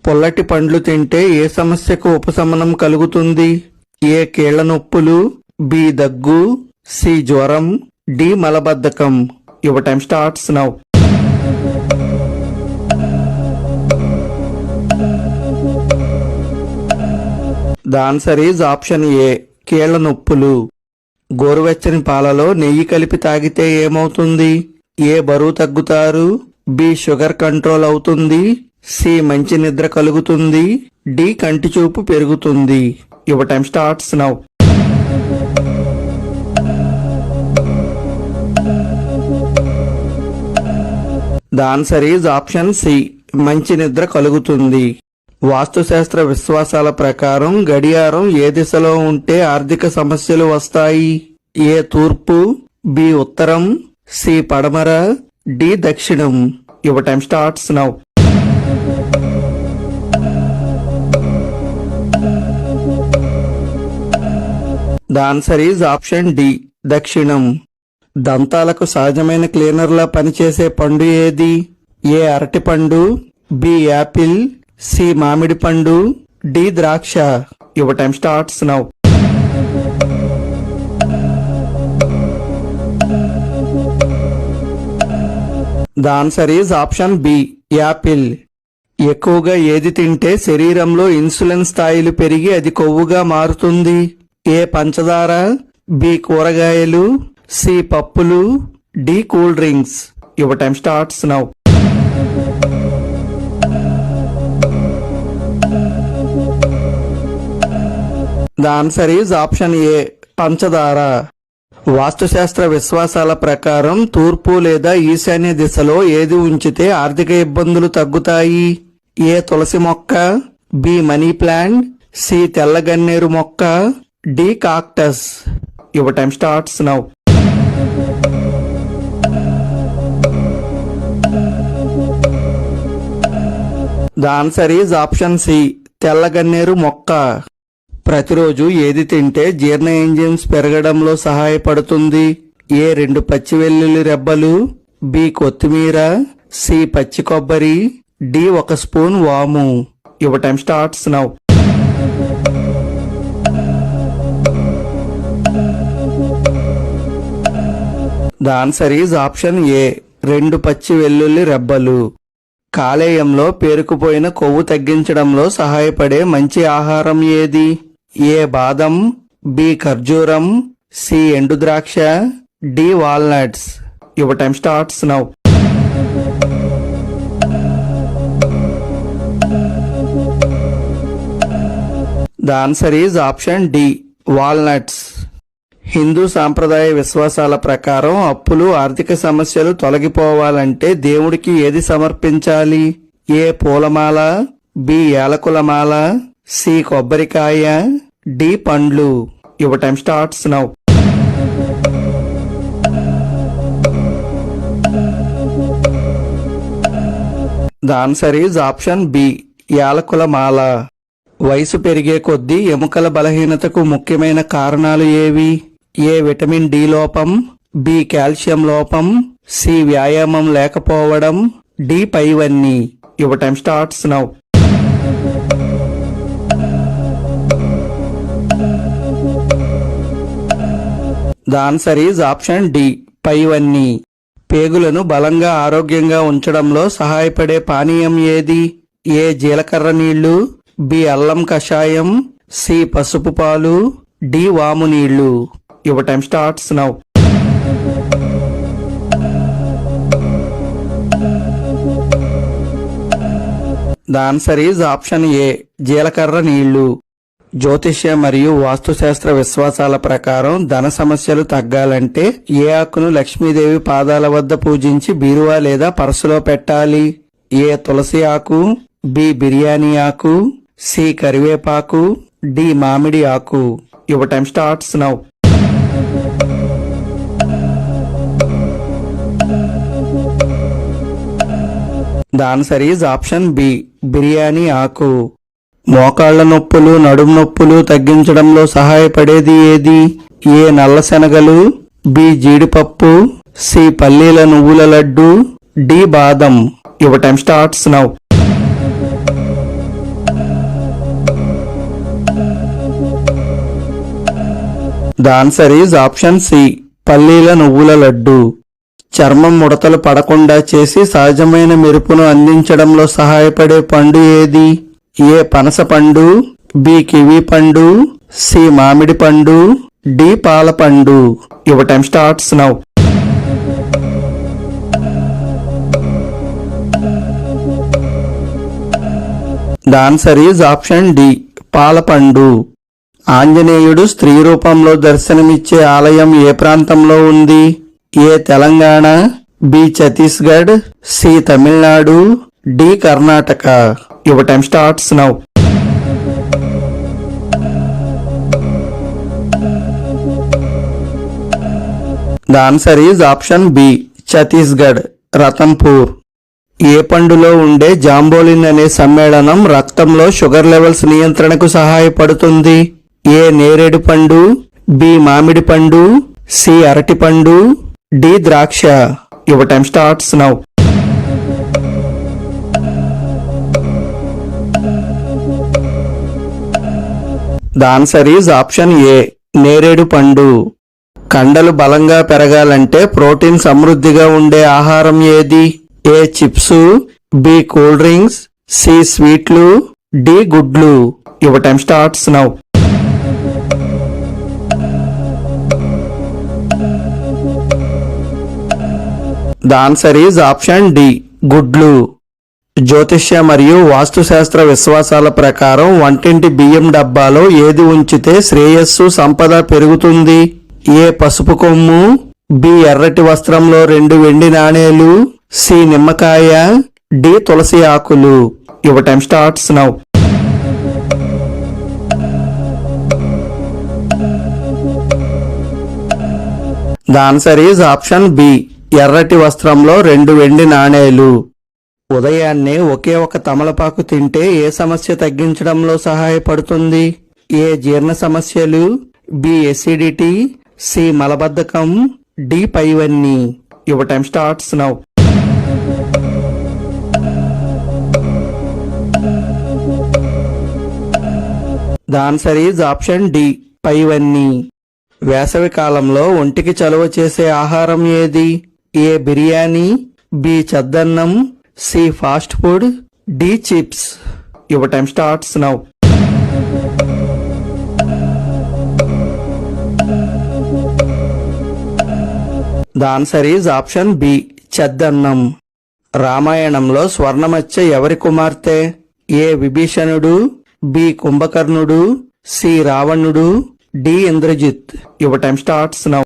పుల్లటి పండ్లు తింటే ఏ సమస్యకు ఉపశమనం కలుగుతుంది? ఏ కీళ్ల నొప్పులు, బి దగ్గు, సి జ్వరం, డి మలబద్ధకం. Your time starts now. The answer is option ఏ, కీళ్ల నొప్పులు. గోరువెచ్చని పాలలో నెయ్యి కలిపి తాగితే ఏమవుతుంది? ఏ బరువు తగ్గుతారు, బి షుగర్ కంట్రోల్ అవుతుంది, సి మంచి నిద్ర కలుగుతుంది, డి కంటి చూపు పెరుగుతుంది. Your time starts now. The answer is option C, మంచి నిద్ర కలుగుతుంది. వాస్తుశాస్త్ర విశ్వాసాల ప్రకారం గడియారం ఏ దిశలో ఉంటే ఆర్థిక సమస్యలు వస్తాయి? ఏ తూర్పు, బి ఉత్తరం, సి పడమర, డి దక్షిణం. Your time starts now. The answer is option D, దక్షిణం. దంతాలకు సహజమైన క్లీనర్లా పనిచేసే పండు ఏది? ఏ అరటి పండు, బి యాపిల్, సి మామిడి పండు, డి ద్రాక్ష. Your time starts now. The answer is option B, apple. ఎక్కువగా ఏది తింటే శరీరంలో ఇన్సులిన్ స్థాయిలు పెరిగి అది కొవ్వుగా మారుతుంది? ఏ పంచదార, బి కూరగాయలు, సి పప్పులు, D cool drinks. Your time starts now. The answer is option A, పంచదార. వాస్తుశాస్త్ర విశ్వాసాల ప్రకారం తూర్పు లేదా ఈశాన్య దిశలో ఏది ఉంచితే ఆర్థిక ఇబ్బందులు తగ్గుతాయి? ఏ తులసి మొక్క, బి మనీ ప్లాంట్, సి తెల్లగన్నేరు మొక్క, D cactus. Your time starts now. The answer is option C, తెల్లగన్నేరు మొక్క. ప్రతిరోజు ఏది తింటే జీర్ణ ఎంజైమ్స్ పెరగడంలో సహాయపడుతుంది? ఏ 2 పచ్చి వెల్లుల్లి రెబ్బలు, బి కొత్తిమీర, సి పచ్చి కొబ్బరి, డి 1 స్పూన్ వాము. Your time starts now. The answer is option ఏ, 2 పచ్చి వెల్లుల్లి రెబ్బలు. కాలేయంలో పేరుకుపోయిన కొవ్వు తగ్గించడంలో సహాయపడే మంచి ఆహారం ఏది? ఏ బాదం, బి ఖర్జూరం, సి ఎండు ద్రాక్ష, D walnuts. Your time starts now. The answer is option D, walnuts. Hindu సాంప్రదాయ విశ్వాసాల ప్రకారం అప్పులు, ఆర్థిక సమస్యలు తొలగిపోవాలంటే దేవుడికి ఏది సమర్పించాలి? ఏ పూలమాల, బి యాలకులమాల, సి కొబ్బరికాయ, డి పండ్లు. Your time starts now. The answer is option B, యాలకుల మాల. వయసు పెరిగే కొద్దీ ఎముకల బలహీనతకు ముఖ్యమైన కారణాలు ఏవి? ఏ విటమిన్ డి లోపం, బి కాల్షియం లోపం, సి వ్యాయామం లేకపోవడం, డి పైవన్నీ. Your time starts now. The answer is option D, పైవన్నీ. పేగులను బలంగా ఆరోగ్యంగా ఉంచడంలో సహాయపడే పానీయం ఏది? ఏ జీలకర్ర నీళ్లు, బి అల్లం కషాయం, సి పసుపు పాలు, డి వాము నీళ్లు. Your time starts now. The answer is option ఏ, జీలకర్ర నీళ్లు. జ్యోతిష్య మరియు వాస్తుశాస్త్ర విశ్వాసాల ప్రకారం ధన సమస్యలు తగ్గాలంటే ఏ ఆకును లక్ష్మీదేవి పాదాల వద్ద పూజించి బీరువా లేదా పర్సులో పెట్టాలి? ఏ తులసి ఆకు, బి బిర్యానీ ఆకు, సి కరివేపాకు, డి మామిడి ఆకు. Your time starts now. The answer is option B, biryani ఆకు. మోకాళ్ల నొప్పులు, నడుము నొప్పులు తగ్గించడంలో సహాయపడేది ఏది? ఏ నల్ల శనగలు, బి జీడిపప్పు, సి పల్లీల నువ్వుల లడ్డు, డి బాదం. Your time starts now. The answer is option C, పల్లీల నువ్వుల లడ్డు. చర్మం ముడతలు పడకుండా చేసి సహజమైన మెరుపును అందించడంలో సహాయపడే పండు ఏది? ఏ పనస పండు, బి కివి పండు, సి మామిడి పండు, డి పాల పండు. Your time starts now. The answer is option D, పాల పండు. ఆంజనేయుడు స్త్రీ రూపంలో దర్శనమిచ్చే ఆలయం ఏ ప్రాంతంలో ఉంది? ఏ Telangana, B Chhattisgarh, C Tamil Nadu, D Karnataka. Your time starts now. The answer is option B, Chhattisgarh, Ratanpur. ఏ పండులో ఉండే జాంబోలిన్ అనే సమ్మేళనం రక్తంలో షుగర్ లెవెల్స్ నియంత్రణకు సహాయపడుతుంది? ఏ నేరేడు పండు, బి మామిడి పండు, సి అరటి పండు, డి ద్రాక్ష. Your time starts now. The answer is option ఏ, నేరేడు పండు. కండలు బలంగా పెరగాలంటే ప్రోటీన్ సమృద్ధిగా ఉండే ఆహారం ఏది? A chips, B cool drinks, C స్వీట్లు, డి గుడ్లు. Your time starts now. The answer is option D, గుడ్లు. జ్యోతిష్య మరియు వాస్తుశాస్త్ర విశ్వాసాల ప్రకారం వంటింటి బియ్యం డబ్బాలో ఏది ఉంచితే శ్రేయస్సు సంపద పెరుగుతుంది? ఏ పసుపు కొమ్ము, బి ఎర్రటి వస్త్రంలో 2 వెండి నాణేలు, సి నిమ్మకాయ, డి తులసి ఆకులు. Your time starts now. The answer is option B, ఎర్రటి వస్త్రంలో 2 వెండి నాణేలు. ఉదయాన్నే ఒకే ఒక తమలపాకు తింటే ఏ సమస్య తగ్గించడంలో సహాయపడుతుంది? ఏ జీర్ణ సమస్యలు, బి ఎసిడిటీ, సి మలబద్ధకం, డి పైవన్నీ. Your time starts now. The answer is option D, పైవన్నీ. వేసవి కాలంలో ఒంటికి చలువ చేసే ఆహారం ఏది? ఏ బిర్యానీ, బి చద్దన్నం, C fast food, D chips. Your time starts now. The answer is option B, చద్దన్నం. రామాయణంలో స్వర్ణమచ్చ ఎవరి కుమార్తె? ఏ విభీషణుడు, బి కుంభకర్ణుడు, సి రావణుడు, D Indrajit. Your time starts now.